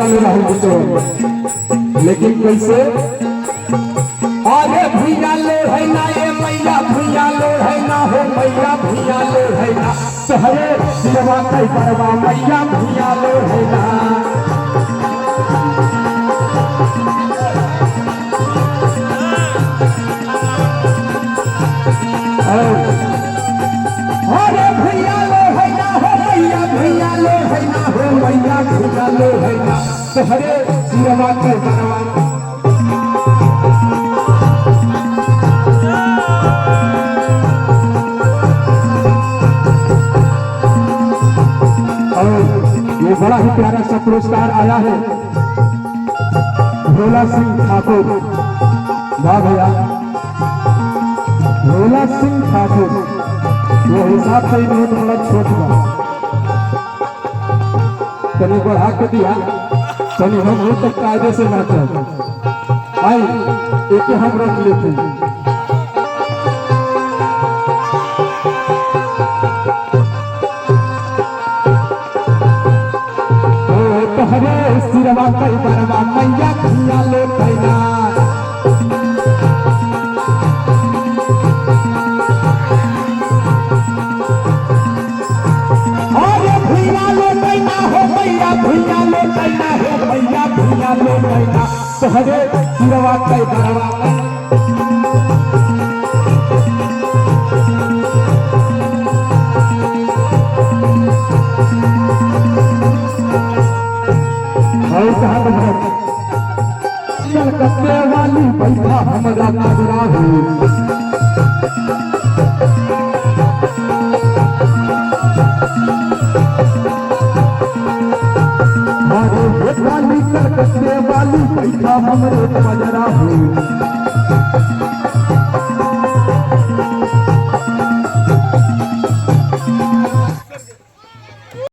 चल रहा तो लेकिन कैसे अरे भैया लो है ना ये मैया भैया लो है ना हो मैया भैया लो है ना तोहरे सिरवा कई परवा मैया भैया लो है ना अरे भैया लो है ना हो मैया भैया लो है ना हो मैया भैया लो है ना तोहरे सिरवा कई परवा ये बड़ा ही प्यारा सा पुरस्कार आया है भोला सिंह ठाकुर। वाह भैया भोला सिंह ठाकुर वो हिसाब से बहुत बड़ा छोट बा तनी बढ़ा के दिया तनी हम तक कायदे से ना चल आई एक हम रख लेते हरे सिरवा कई बरवा मैया भैया लो कैना अरे भैया लो कैना हो मैया भैया लो कैना हो मैया भैया लो कैना तो हरे सिरवा कई बरवा कलकत्ते वाली बैठा हमरा नजरा हो अरे वाली कलकत्ते वाली बैठा हमरे नजरा हो